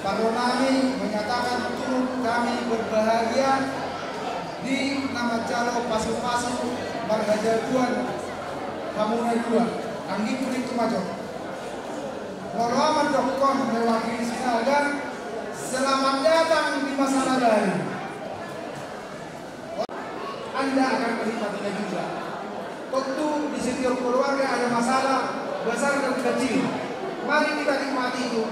Parronami menyatakan turut kami berbahagia di nama calo pasu-pasu Margajatuan Kamunai 2 Anggi Kuning Tumajo. Loloaman.com mewakili Sinaga, selamat datang di masa nadari. Anda akan menikmatinya juga. Tentu di setiap keluarga ada masalah besar dan kecil. Mari kita nikmati itu.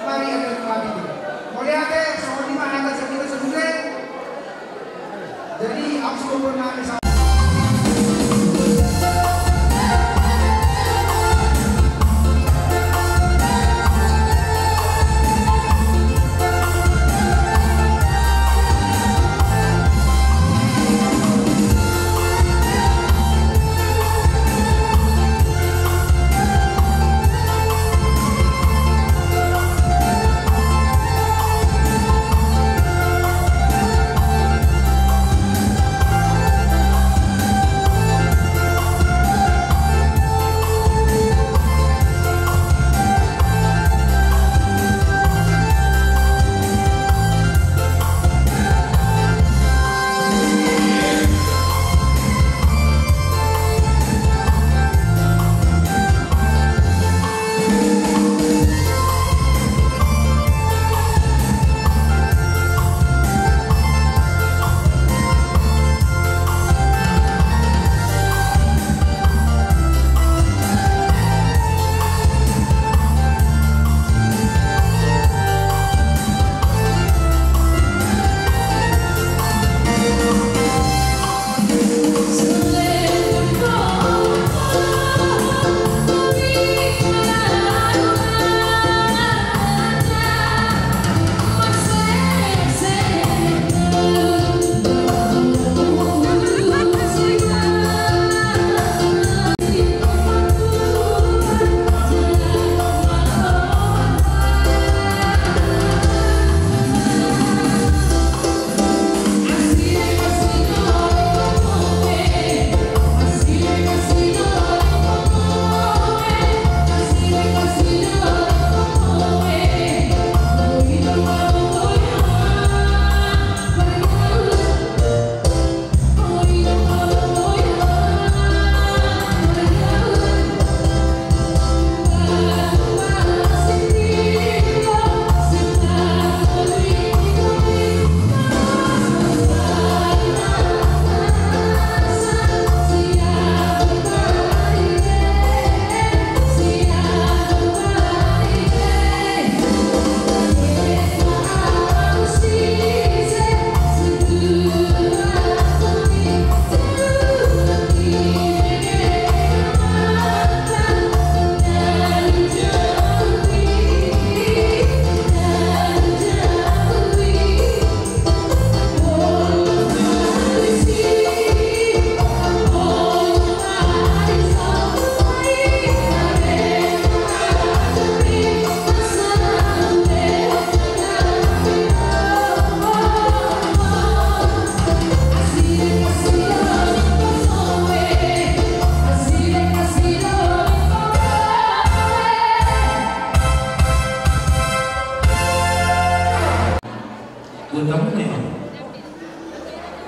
Mari kita nikmati itu. Melihat sama di mana kita sebut. Jadi aku pernah bisa.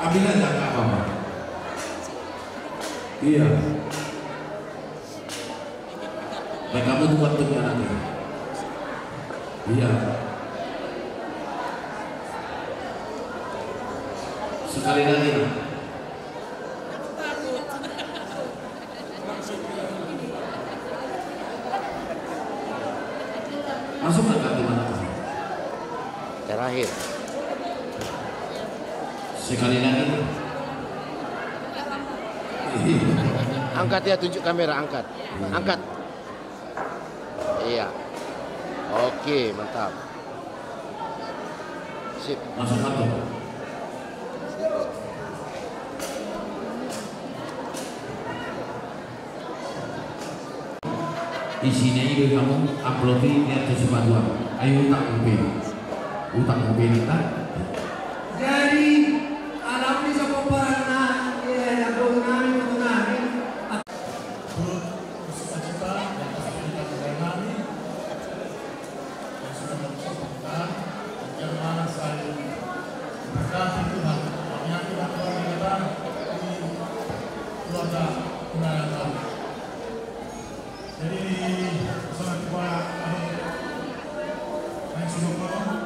Ambil aja nggak apa-apa. Iya. Dan kamu buat demi anaknya. Iya. Sekali lagi. Masuk ke kartu mana? Terakhir. Sekali lagi. Angkat ya, tunjuk kamera, angkat. Angkat. Iya. Oke, mantap. Sip. Masuk kantor. Isinya ide kamu uploadin lihat ke sepaduan. Ayo utang mobil kita. Jadi alam ni sa pamparana ya namin turut bersuka-cita atas pendidikan negara kami yang sudah bersama kita agar saya berkati Tuhan menyakiti keluarga kita di keluarga undangan kami. Jadi sangat kepada yang sudah menolong.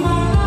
Mana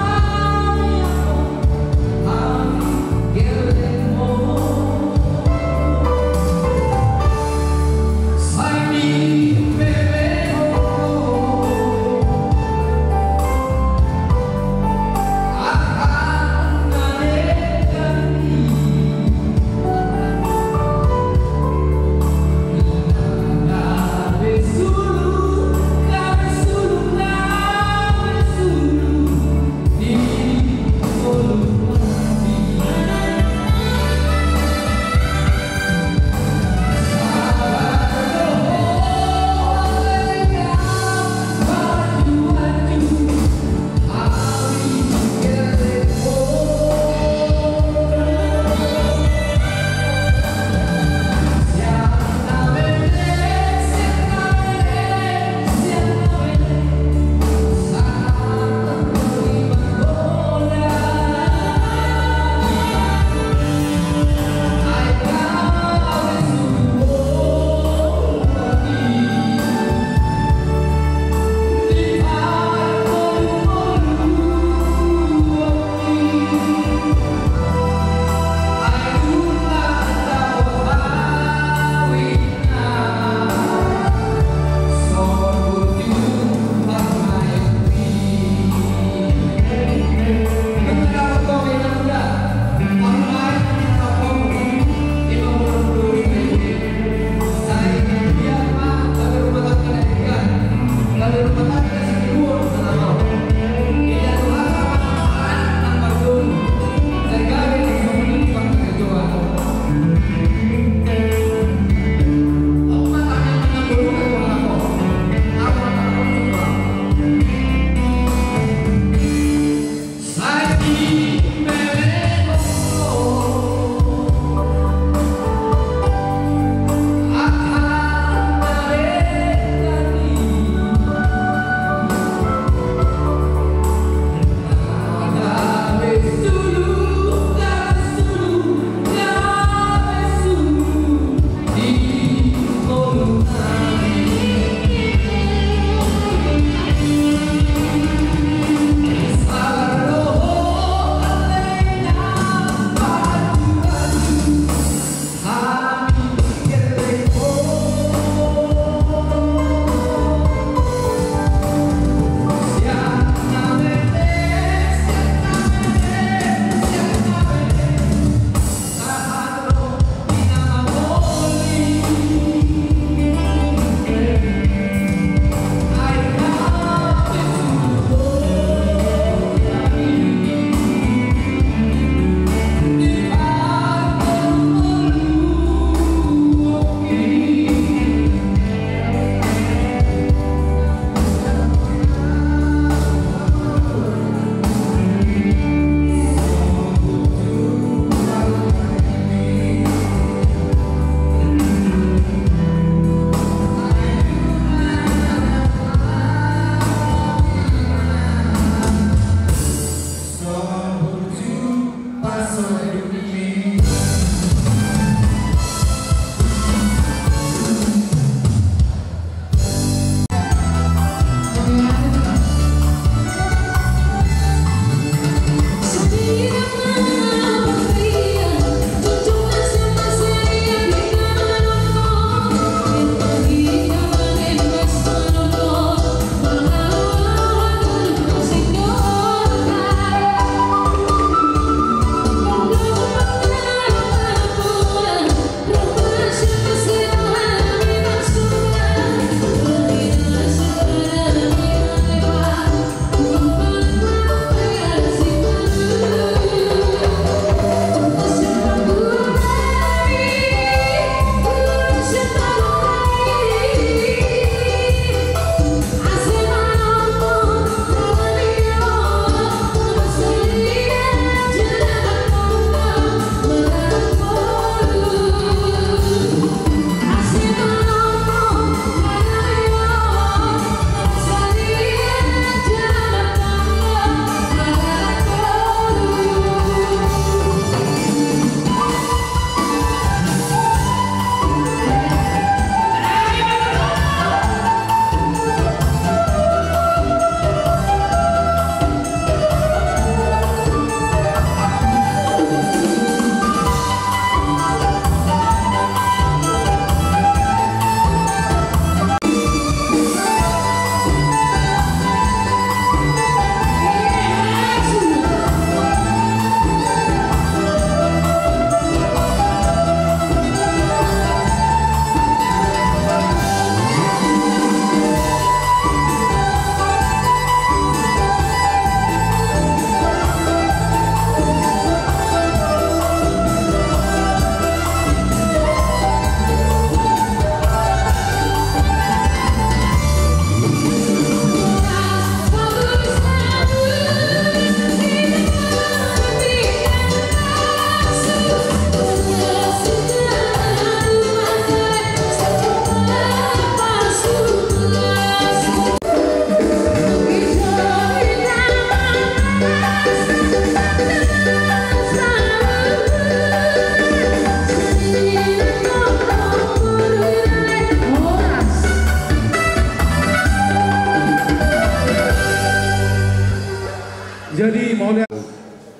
Jadi Maulana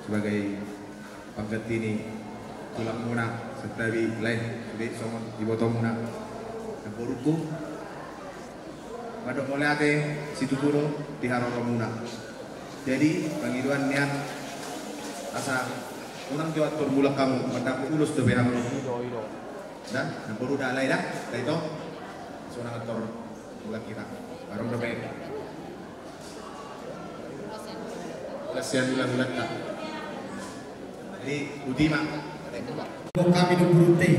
sebagai pangkat ini tulang muna serta lain di somon di botong muna dan boruku pada Maulana situ guru di Haroro muna. Jadi panggiluan nian asa unang jawat berbulak kamu mendapat ulus de Haroro dan baru dah lain dah itu sunang ator bulak kita barang berbeda. Kasihan bulan-bulan tak. Jadi Budiman. Kami di Brute.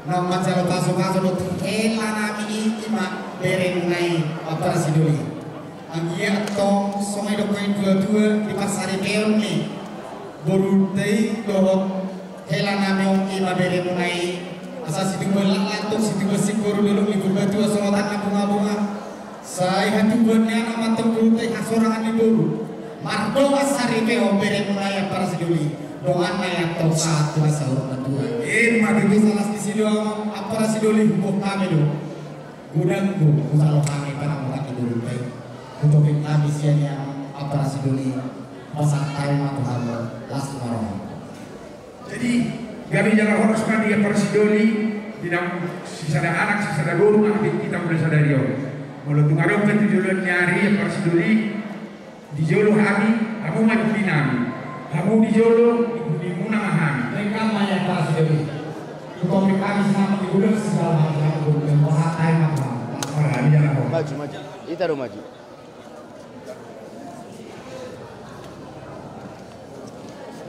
Nama jalo taso dot elana mi ima bereng nai operasi doli. Anggia tong somai dokain dua di pasar Peon ni. Brute dohot elana mi ima bereng nai asasi dua latuk situ besikor dulu di dua sorotan bunga-bunga. Saya hati buatnya nama tong Brute hasorangan di boru. Mardoa saripe ombere mulai para seduli doa naya tau satu sahur kedua madu salah di sini para seduli hukum kami do gudangku kalau kami para orang dulu baik untuk kami sianya para seduli masa tahu atau hamba las marong. Jadi kami jangan harus mandi para seduli tidak sisa ada anak sisa ada guru kita boleh sadari kalau tungarong kan tujuan nyari para seduli di jolo kami, kamu mau di nami, kamu di jolo di muna mahami. Mereka maya para seduli. Untuk kami sama di gudang segala macam gudang bahatai macam. Kami jangan Maju. Itu harus maju.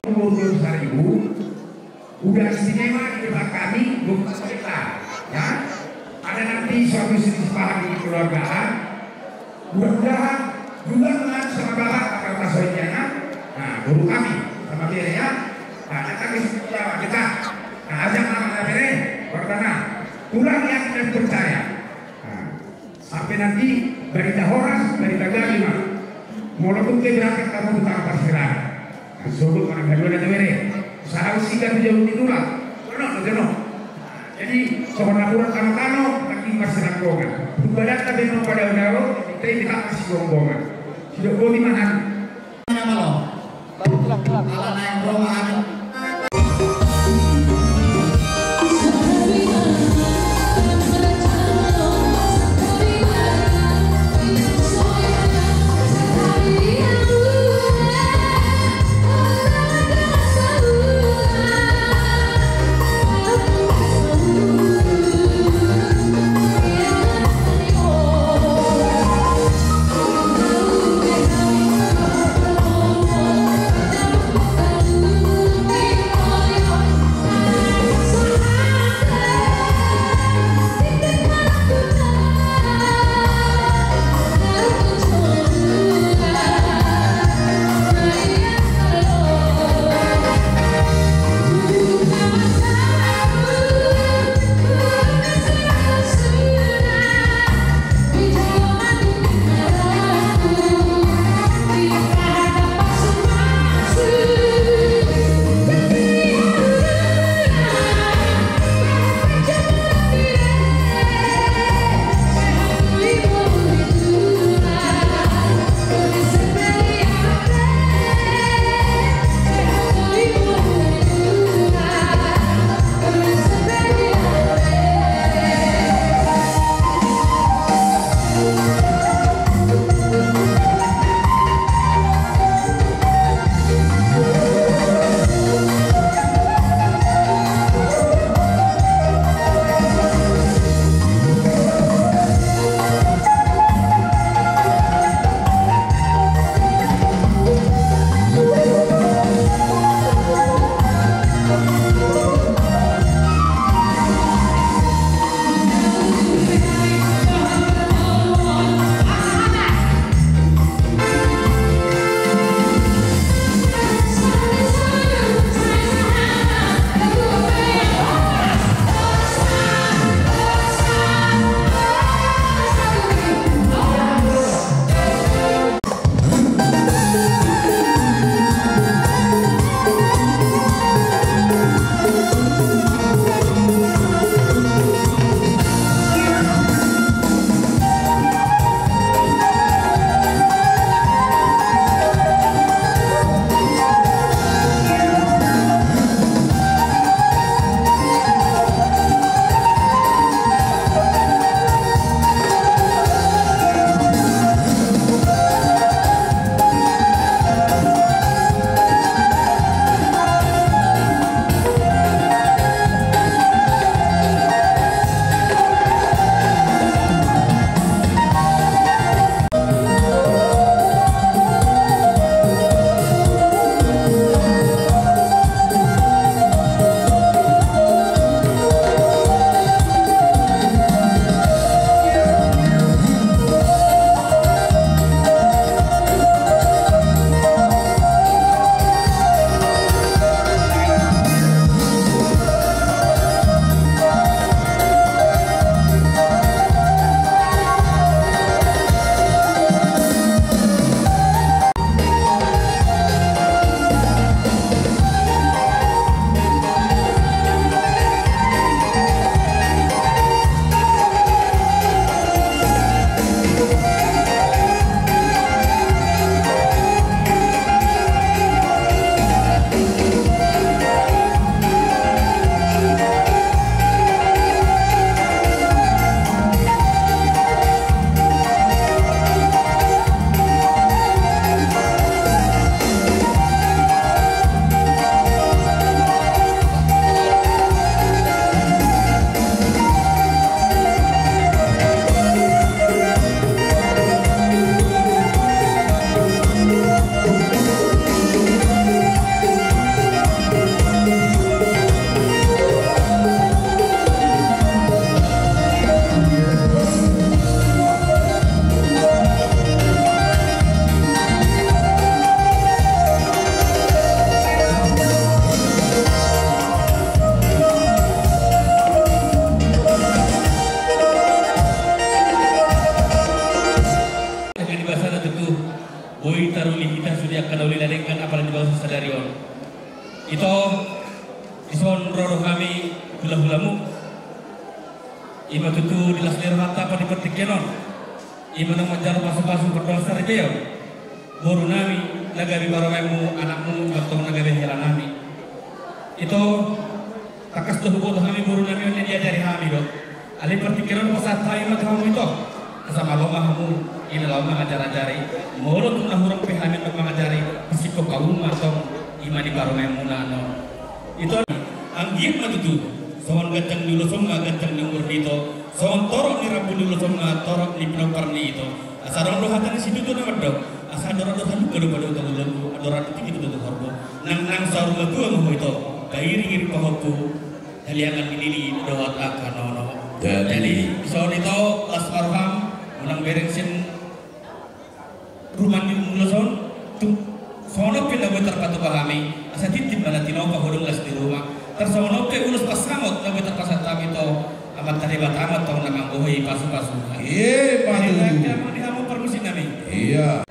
Umur seribu, udah istimewa di tempat kami, bukan kita, ya. Ada nanti suatu selisih di keluargaan, mudah-mudahan juga dengan sama bapak akan rasoinya, nah guru kami sama dia ya, nah kami jawab kita, nah ajak nama bere, pertama pulang yang dan percaya, nah, sampai nanti berita horas, berita galima, walaupun dia berangkat kamu tentang persiapan, nah sebelum orang kedua dan bere, seharusnya kita jauh itulah, jono, jadi seorang kurang kano lagi masih nanggongan, badan tapi mau pada udah kita tidak masih gongongan. Tidak boleh makan. Mana malam? Ala naik rumah kami. kita sudah akan uli ladengkan apalan di bawah sadarion. Itu ison roh kami hula-hulamu. Ima tutu di laslir mata pada petik kenon. Ima nang majar pasu-pasu berdosa rejo. Boru nami nagabi barawemu anakmu atau nagabi heran nami. Itu takas tuh bodoh kami boru nami yang diajari kami dok. Ali petik kenon pasat tayo kamu itu. Sama lomah kamu ini lomah ajar-ajari. Mulut tuh nahurang pehamin mengajari psikop kaum atau ima di barawemu nano. Itu anggih mah tuh. Soan ganteng dulu somna ganteng di umur itu, soan torok ni rabu dulu somna torok ni pinopar ni itu. Asal orang dohatan di situ tu nama dok. Asal orang dohatan juga pada utang lagu, orang itu kita tu horbo. Nang saur lagu yang mau itu, kairing pahoku, haliangan ini dohat akan nono. Jadi soan itu asmarham menang beresin rumah di mulason tu. Sono pindah berterpatu pahami, asal titip mana tinau pahodong las di rumah. Tersono pe ulus pasamot na betul pasat kami to amat terlibat amat tong namang buhay pasu-pasu. Iya, Pak. Kamu di kamu permisi kami. Iya.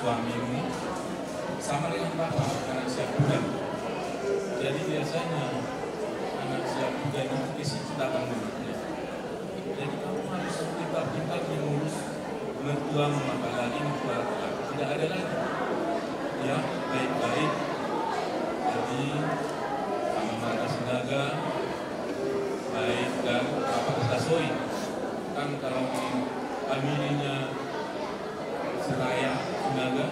suamimu sama dengan bapak anak siap budak. Jadi biasanya anak siap budak itu ke situ datang menurutnya. Jadi kamu harus pintar-pintar mengurus mertuamu, apalagi mertua tidak ada lagi. Ya, baik-baik. Jadi sama marga Sinaga baik dan Bapak Kasoi kan kalau familinya Seraya Sinaga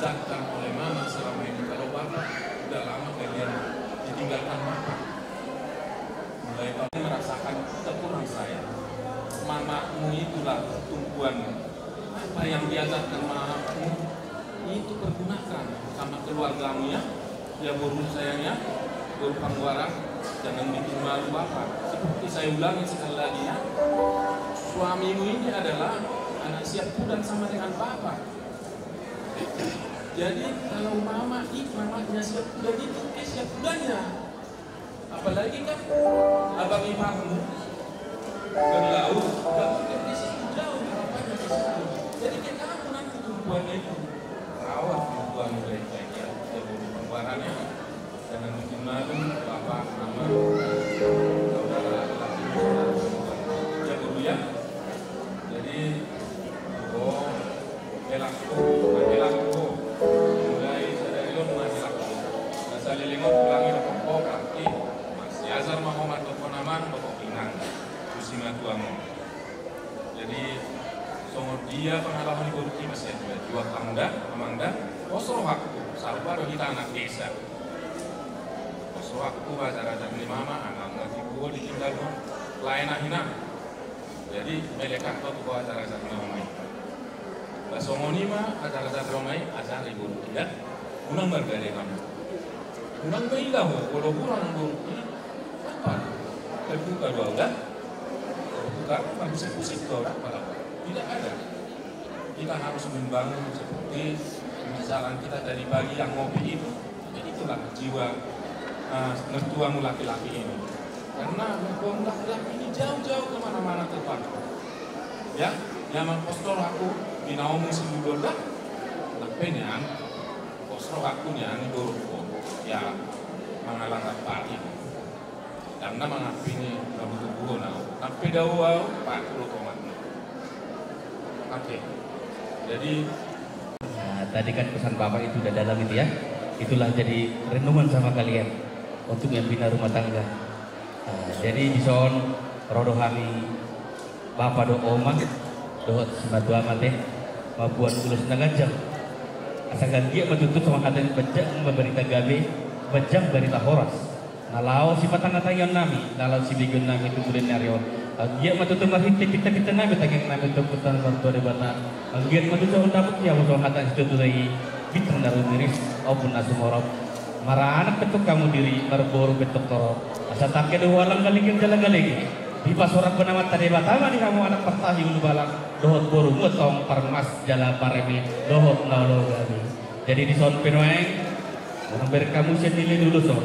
diajarkan oleh mama selama ini. Kalau bapak udah lama kalian ditinggalkan bapak, mulai kamu merasakan kekurang saya. Mamamu itulah tumpuan apa yang diajarkan mamamu itu pergunakan sama keluargamu ya. Ya burung sayangnya, burung pangguara, jangan bikin malu bapak. Seperti saya ulangi sekali lagi ya, suamimu ini adalah anak siap budan sama dengan bapak. Jadi kalau mamanya siap budan itu siap budannya. Apalagi kan abang iparmu berlaut, gak mungkin di situ jauh harapannya di situ. Jadi kita nanti tumpuannya itu rawat tumpuan baik-baik ya. Jadi pembaharannya jangan bikin malu bapak, mama, saudara laki-laki, ya guru ya. Jadi elakku, mulai dari lo mengajakku. Asal lingot pulangi rokok kaki, masih azar Muhammad Tokonaman, rokok pinang, musima tuamu. Jadi songor dia pengalaman korupsi masih ada. Jual tangda, amangda, kosong waktu. Sabar kita anak desa. Kosong waktu acara-acara ni mama, anak ibu ditinggal dong. Lain ahinam. Jadi melekat tu acara-acara ramai. Basongonima acara-acara ramai, acara ibu tidak. Unang berbeda kamu. Unang berilah, kalau kurang korupsi apa? Terbuka dua udah. Terbuka, pusing-pusing tu orang pada. Tidak ada. Kita harus membangun seperti misalnya kita dari pagi yang ngopi itu. Jadi itulah jiwa mertuamu laki-laki ini. Karena mertuamu laki-laki ini jauh-jauh kemana-mana tempat. Ya, yang postor aku binaomu singgul dah. Tapi yang postor aku yang dulu ya mengalami pagi. Karena mengapinya kamu tubuh nau. Tapi dawau 40,6. Oke. Jadi tadi kan pesan bapak itu udah dalam itu ya. Itulah jadi renungan sama kalian untuk yang bina rumah tangga. Jadi bison rodo kami bapak do oma do sematu amate mabuat ulos setengah jam. Asalkan dia menuntut sama kata bejang memberita gabe, bejang berita horas. Nalau si patang-tayon nami, nalau si bigun nami itu bulan narion. Dia matutu mahinte kita nami taging nami untuk putan bantu debata. Dia matutu undapuk ya untuk hatan itu dari bitang daru miris maupun asumorok. Marah anak ketuk kamu diri marboru betok torok. Asa tak kedu walang galigin jalan galigi. Di pasorak penamat tadi batama di kamu anak pertahi ulu balang. Dohot boru mutong parmas jala paremi dohot naolo gabi. Jadi di son penoeng orang berkamu sendiri dulu son.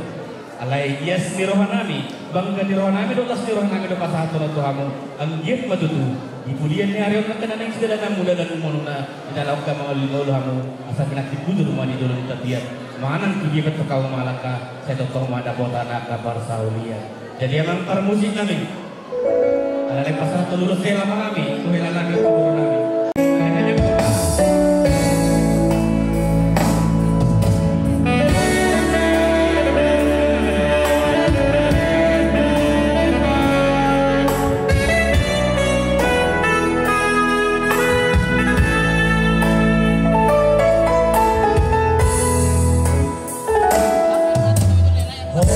Alai yes ni rohanami, bangga ni rohanami dolas ni rohanami do pasato na tuhamu. Ang gift matutu, ipulian ni arion na kananang sila na mula dan umununa inalaw ka mga lingolo hamu asa pinaktibudo rumah ni dolo ni tatiat. Manang kibibat to kau malaka sa doktor madabota na kabar sa ulian. Jadi emang para musik namin. Alai pasato lulus sila kami, kuhilan namin kuburo namin. Aku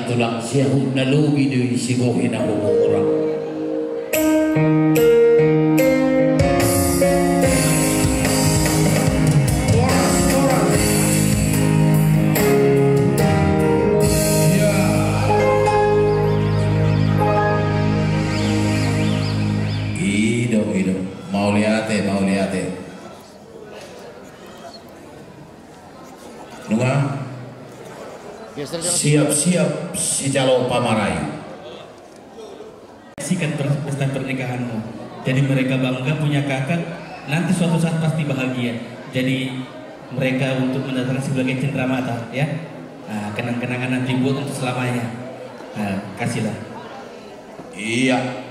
tulak siyahud na lugi do'y sigohin ang umurang. Mau lihat Nunga siap-siap si Jalo Pamarai Sikan pesta pernikahanmu. Jadi mereka bangga punya kakak, nanti suatu saat pasti bahagia. Jadi mereka untuk mendatangkan sebagai cenderamata ya. Nah, kenang-kenangan nanti buat untuk selamanya. Nah, kasihlah. Iya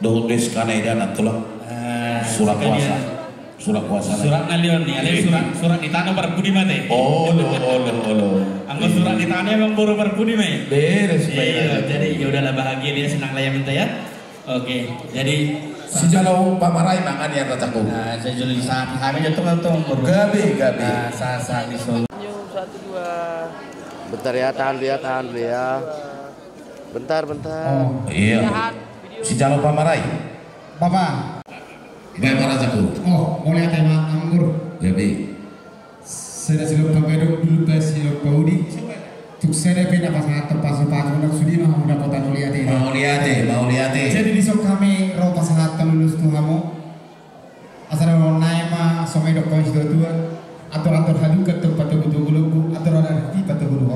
dohdes kanaidan atulah surat kuasa surat nalion nih ada surat di tanah berbudi mate anggo surat di tanah emang baru berbudi mate beres iya jadi ya udahlah bahagia dia senang lah ya minta ya oke jadi si Jalo Pamarai makan ya tataku nah saya jual di saat kami jatuh gabi nah sasa di Solo 1 2 bentar ya tahan dulu ya bentar oh iya si Jalo Pamarai Bapak baik para jago oh mau lihat tema anggur gabi saya sudah pagado dulu pas ya Paudi tuk saya pindah pas pasu nak sudi mah udah kota mau lihat jadi besok kami roh pas lulus tuh kamu asal orang naik mah somai dok kau sudah tua atur hadu ke tempat tugu atur ada di tempat tugu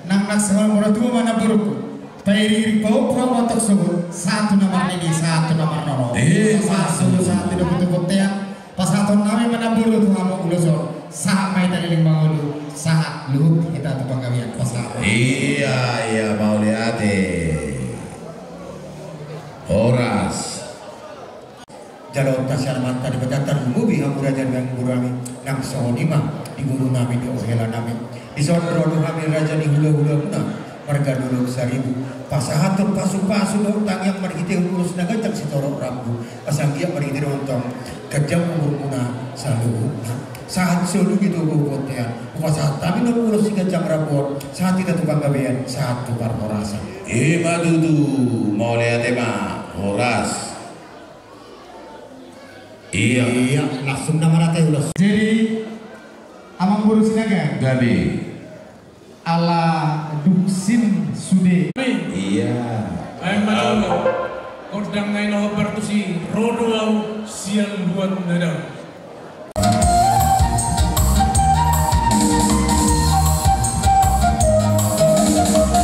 nang semua orang tua mana buruk Pairi pau untuk sebut satu nomor ini satu nomor nono. Satu tidak betul pas satu nama mana bulu tuh kamu uloso sampai tadi lima ulu saat lu kita tuh penggawian pas iya mau lihat Horas Jalo tasar mata di petatan mubi hampura jadi yang guru kami nang sohonima di guru nami di ohela nami di sohon kami raja di hula muna warga dulu 1000 pasahatur pasu dong yang margite urus naga jak si torok rambu pasanggia margite nonton kejam umuruna selalu saat selalu gitu bobotean saat tapi no urus si kejam rabon saat kita tukang gawean saat tukar horasa madudu mau lihat Horas iya langsung nama rata ulos jadi amang guru sinaga gabi ala duksin sude iya ay manalo kodang ngay no bertusi rodo au siang buat nadang Siapa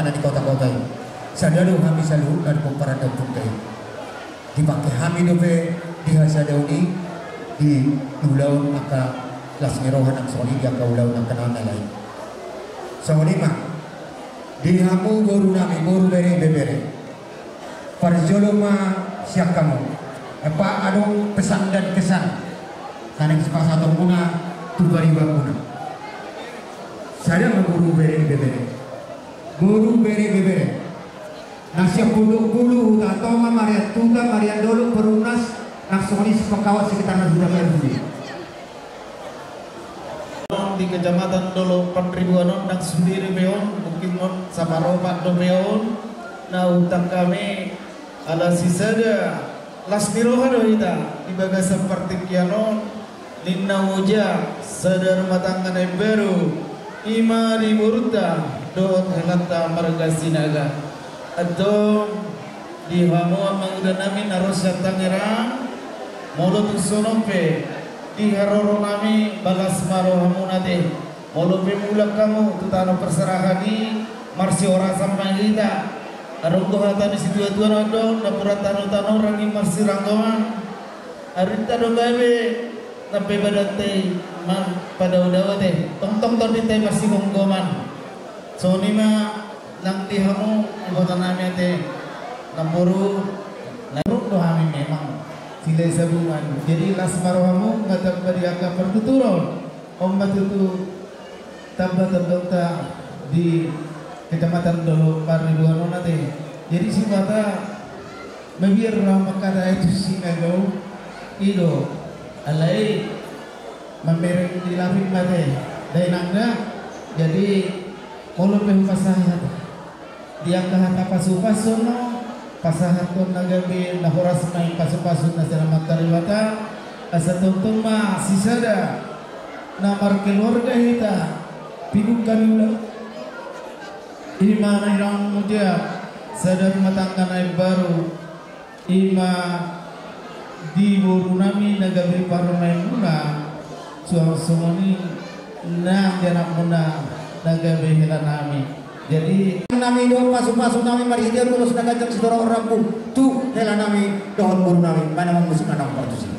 ada di kota-kota ini. Sadalu kami selalu dari para dokter dipakai kami dope di Hasadauni di ulau maka las ngerohan ang soli dia ka ulau ng kanal lain. So lima di hamu guru nami guru bere bebere. Parjoloma siap kamu. Apa adong pesan dan kesan karena kesepakatan guna tubari guna. Saya guru bere bebere. Guru bere bebere. Nasya bulu atau Maria Tuga Maria dulu perunas naksoni sepakawas sekitar sudah berdua. Di kecamatan Dolo 4.000 nang sendiri beon mungkin mon saparopat do beon na utang kami ala sisada las mirohado ita ibaga seperti kianon linna uja sadar matangan baru ima di murta doot helanta marga sinaga atau di hamuan mengudah namin harus tangerang molot sonope di haroro nami balas maro hamunate molo pemulak kamu tutano perserahani marsi ora sampai kita arung hatan di situ tuan adon dapura tano rangi marsi ranggawan arinta do gawe sampai badate man pada udawate tong teh marsi gonggoman soni ma nang dihamu ibatan nami ate namburu naruk do kami memang sila sabungan. Jadi las marohamu ngatak bariaka pertuturon om batutu tambah terdota di kecamatan Dolo 4.000 nate. Jadi si mata mebir ramah kata itu si nego ido alai membereng di lapik mate dari nangga jadi mulu pehu pasahat dia kahata pasu-pasuno pasahat kon nagabi nahoras main pasu-pasu na selamat tariwata asa tungtung ma sisada namar keluarga hita piguk kami ima na irang mudia sadar matangkan ay baru ima di buru nami nagabi parumay muna suang-suangani na janak muna nagabi hila nami. Jadi nami doon pasok-pasok namin marihidir ulo sa nagajang sa dorong rambu tu hela nami doon buru nami mana mang musik na partusi.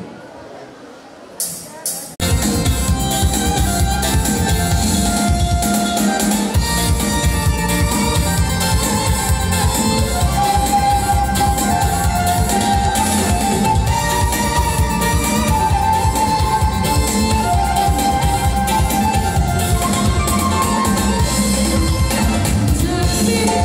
Side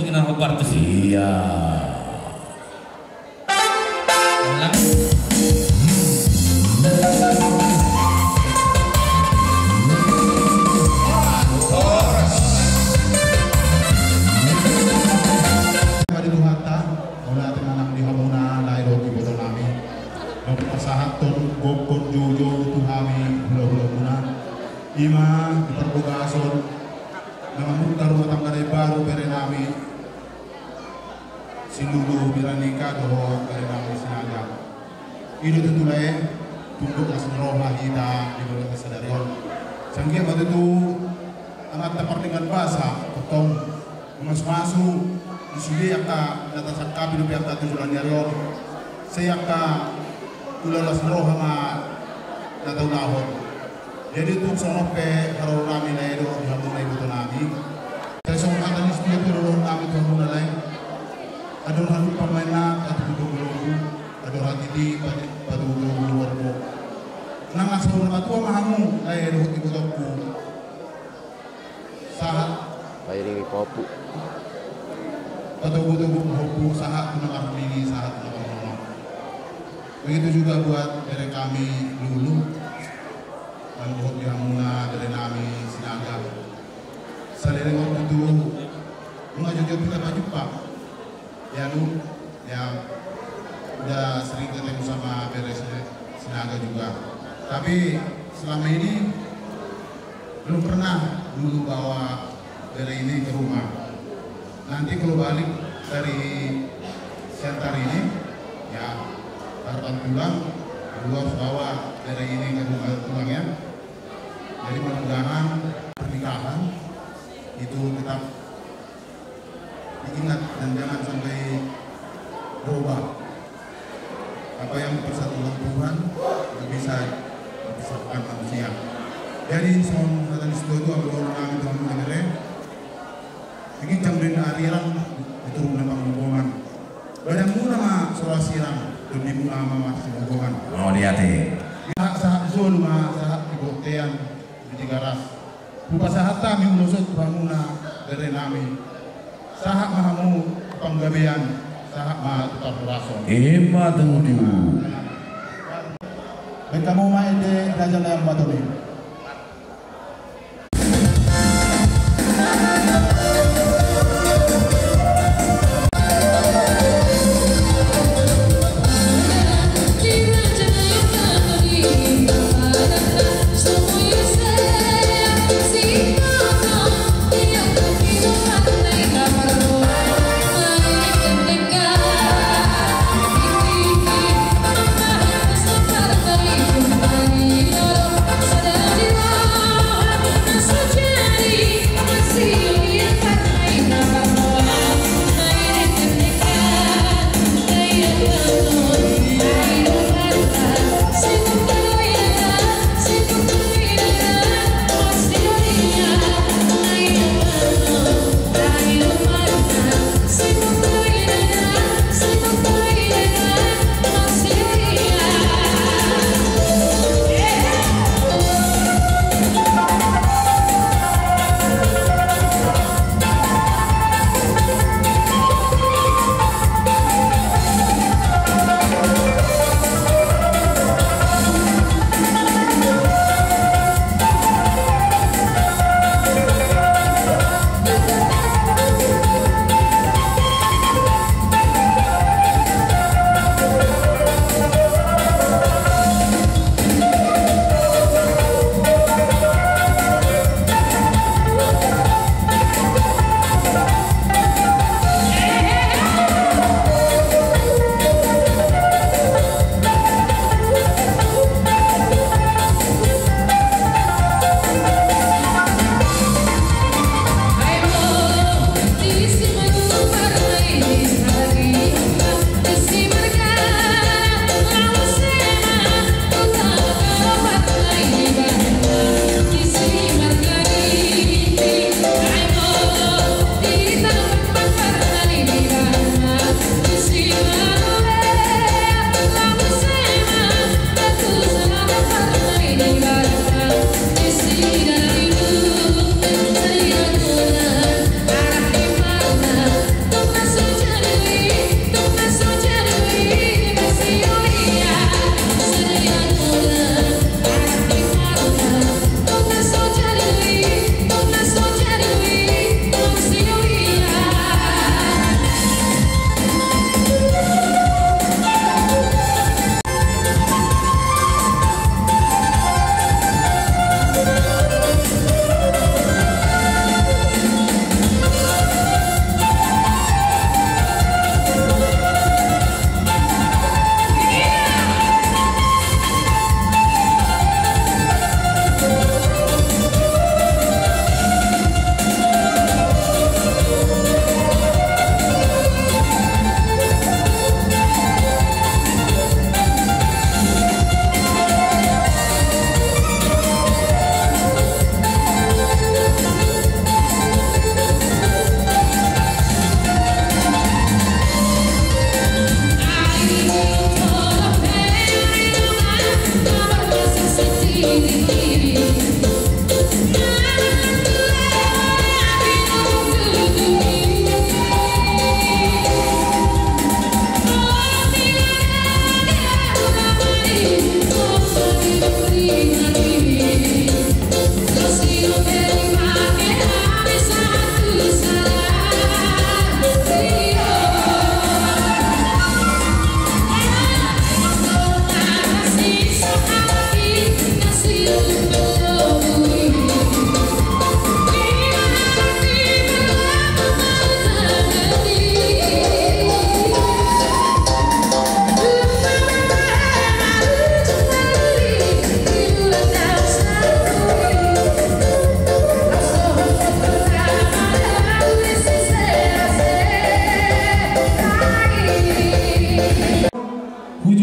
busuk ina obar tu sih. Iya. Ima di perbugason mengamuntar rumah tangga dari baru berenami sindudu biranika doho berenami sinaga ini tentu lain tunggu langsung rohah kita di bulan kesadaran sehingga waktu itu anak tepar dengan bahasa potong masuk disini yaka data sakka hidup yang tak tujuan nyarion saya yaka ulah langsung rohah ma data unahon. Jadi untuk sonope kalau kami naik doa di hamil naik betul nami. Saya soal kata ni setiap orang kami tu hamil naik. Ada orang permainan atau bulu-bulu, ada orang titi pada bulu-bulu warbo. Nang asal orang tua mahamu naik doa di betul sahat. Pairing kopu. Atau betul-betul kopu sahat menang ini sahat menang. Begitu juga buat dari kami dulu. Dan buat yang muna dari nami sinaga. Saliring waktu itu mengajak kita baju pak. Ya lu, ya udah sering ketemu sama beres sinaga juga. Tapi selama ini belum pernah dulu bawa bere ini ke rumah. Nanti kalau balik dari Siantar ini, ya harapan pulang, lu harus bawa bere ini ke rumah tulangnya. Jadi mudah-mudahan pernikahan itu tetap diingat dan jangan sampai berubah. Apa yang dipersatukan Tuhan itu bisa dipisahkan manusia. Jadi semua kata itu ambil orang kami Tuhan mengenai. Ini jambrin ariran diturun dengan penghukuman. Badan mula ma sorasiran demi mula ma masih hubungan. Oh lihat deh. Saat zul ma saat dibotean garas. Buka sahat kami melusut bangunan dari nami. Sahat mahamu penggabean, sahat mah tetap rason. Ima tentu. Baik kamu main di Raja Layang Baturi. Para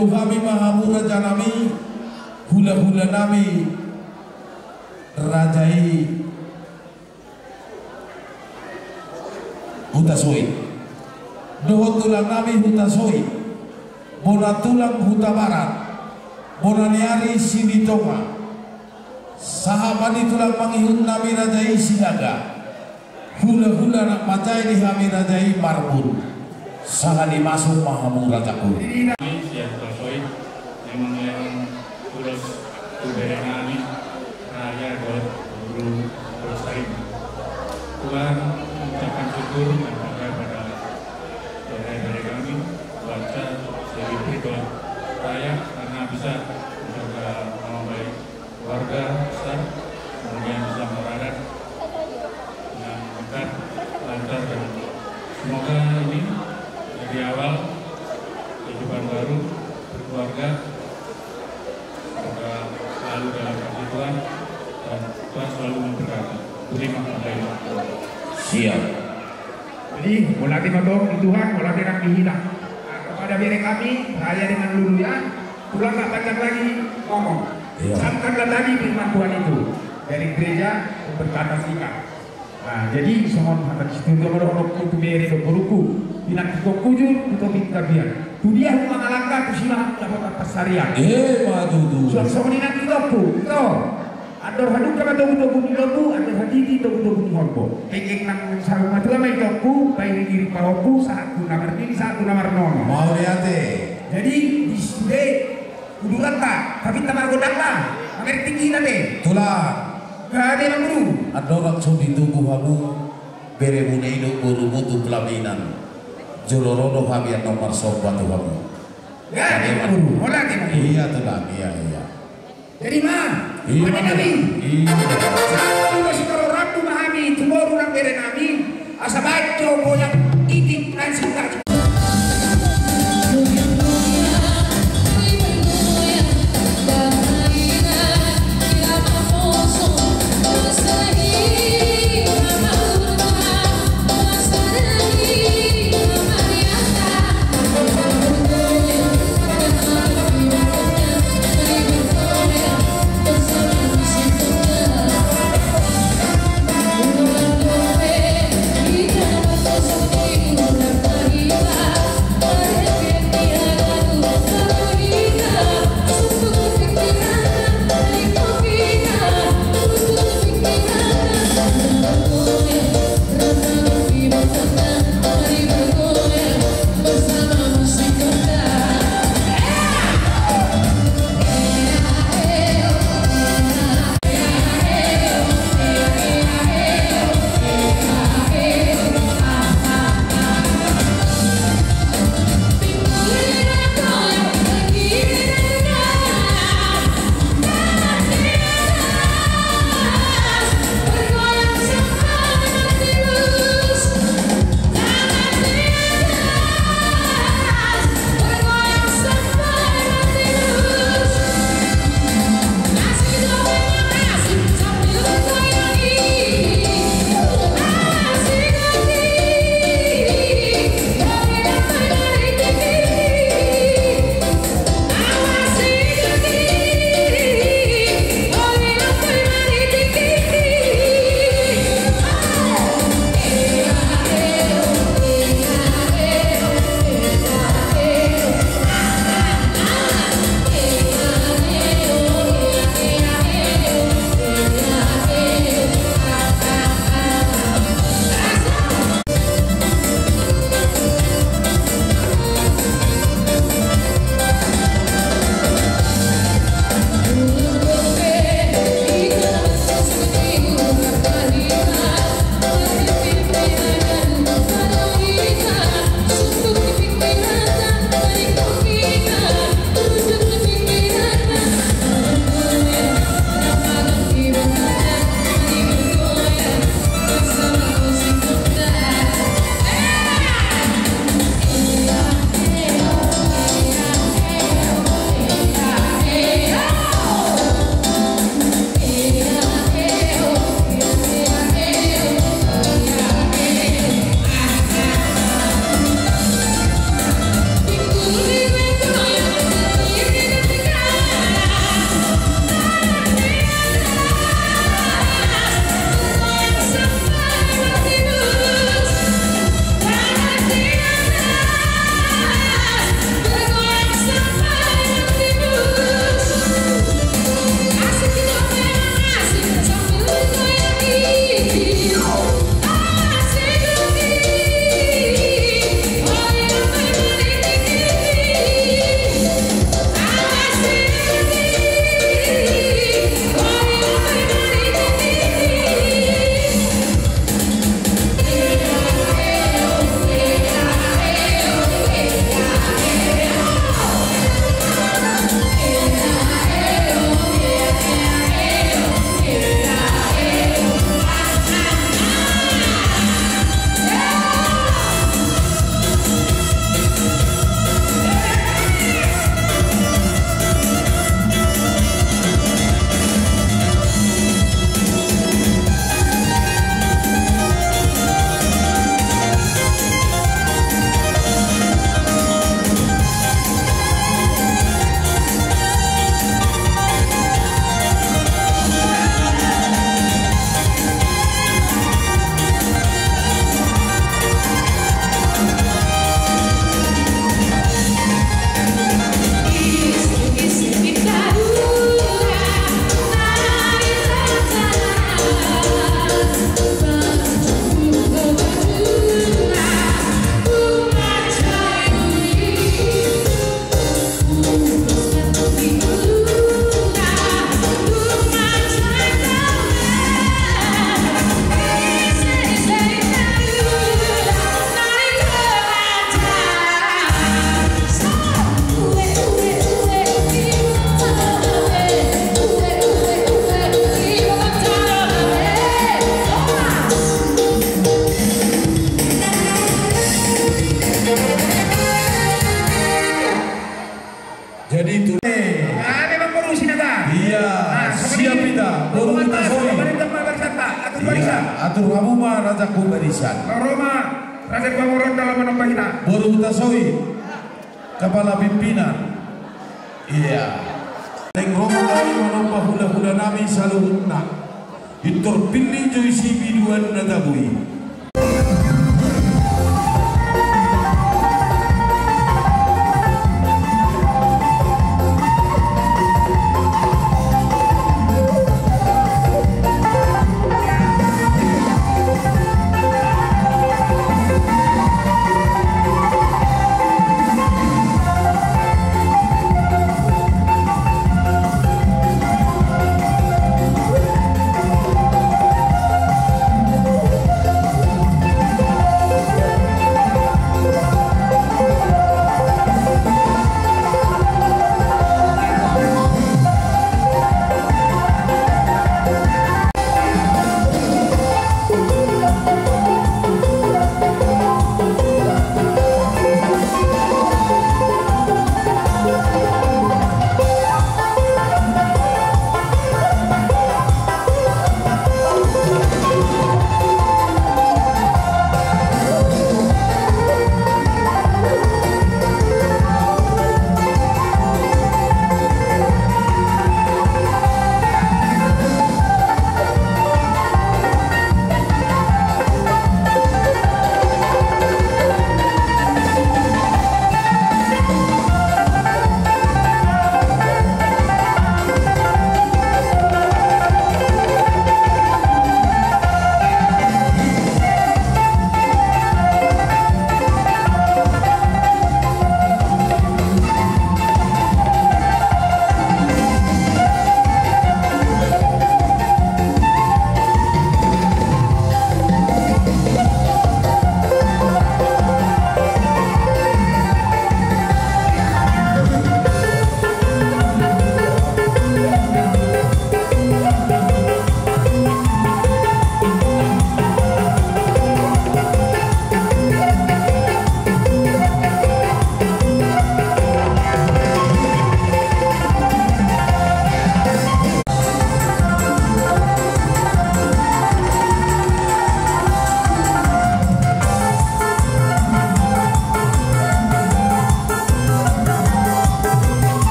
Doh kami mahamura janami, hula-hula nami, rajai hutasoi. Doh tulang nami hutasoi, bona tulang huta barat, bona niari sini tonga. Sahabani tulang mangihun nami rajai sinaga, hula-hula nak macai di kami rajai marbun. Sangat dimasuk mahamura jakul. Memang yang terus budaya kami raya guru Lestari. Tuhan mengucapkan syukur kepada daerah kami baca dari berdoa raya karena bisa menjaga nama baik warga besar, kemudian bisa meradat dengan dekat, lancar, dan semoga ini dari awal kehidupan baru berkeluarga semoga selalu dalam kasih Tuhan dan Tuhan selalu memberkati. Terima kasih. Siap. Jadi mulai matong di Tuhan, mulai dengan dihilang. Kepada bere kami raya dengan lulu ya, pulang nggak panjang lagi ngomong. Camkanlah tadi firman Tuhan itu dari gereja berkata sikap. Nah, jadi semua akan setuju dengan untuk bere beruku. Bilang kita kujur, kita biar. Tu dia rumah alangkah tu sila dapat pasarian. Madu. Suatu ini nanti doku. Itu. Ador haduk kama doku ni doku, ador haditi doku ni horbo. Pekek nang sarung matu kama doku, bayi diri pahoku satu nomor ini satu nomor nono. Mau lihat Jadi di sude kuduran tak, tapi tamar godang lah. Amer tinggi nanti. Tulang. Gade mang guru. Adorak sundi tubuh kamu bere bune hidup guru butuh pelaminan. Jolorodo kami yang nomor sobat tu kamu. Ya, guru. Mola ti. Iya tulang, iya. Jadi mah, mana kami? Iya. Kami masih kalau rabu mahami, tumor orang bere nami, asa baca boyak itik transita. Kita atur kamu mah raja kubarisan. Roma, raja pangoran dalam menambahina. Boru tasawi, kepala pimpinan. Iya. Teng Roma kami menambah hula-hula nami saluhutna. Terpilih joisi biduan natabui.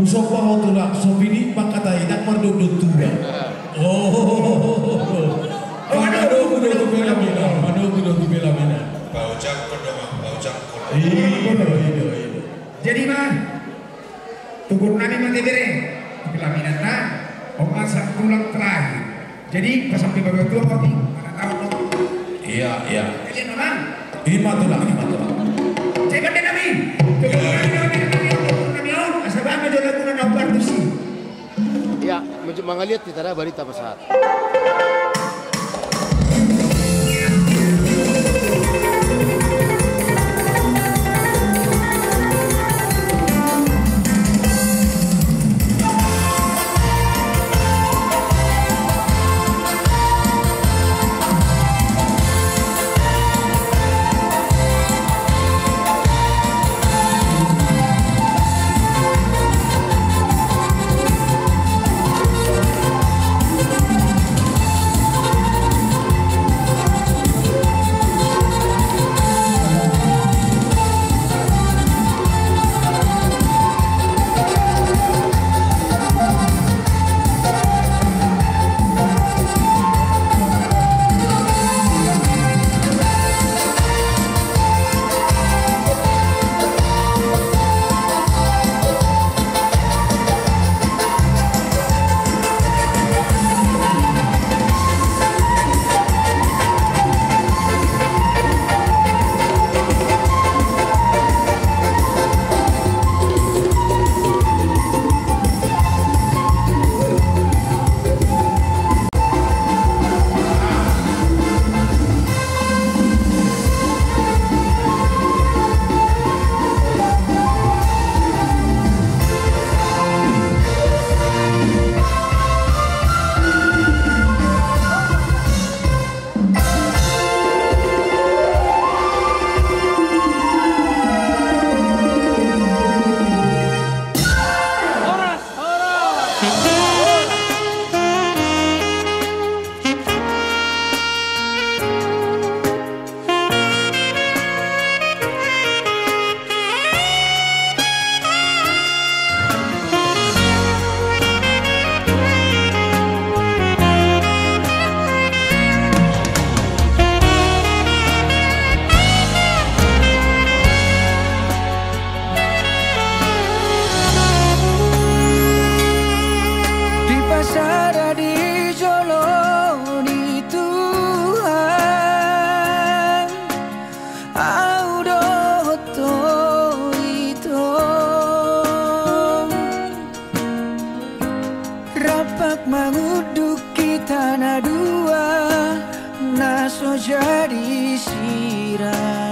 Usok bawa tulak sobini makatai nak mardudut tua. Manu kudo tu bela mina. Baujak pedoma, baujak kola. Iya. Jadi mah tubuh nami mati bere pelaminan na omasak tulang terakhir. Jadi pas sampai babak tua pati mana tahu lo. Iya. Kalian orang? Lima tulang. Saya banding kami. Ya, mangaliat kita ada balita pesat. jadi sirah.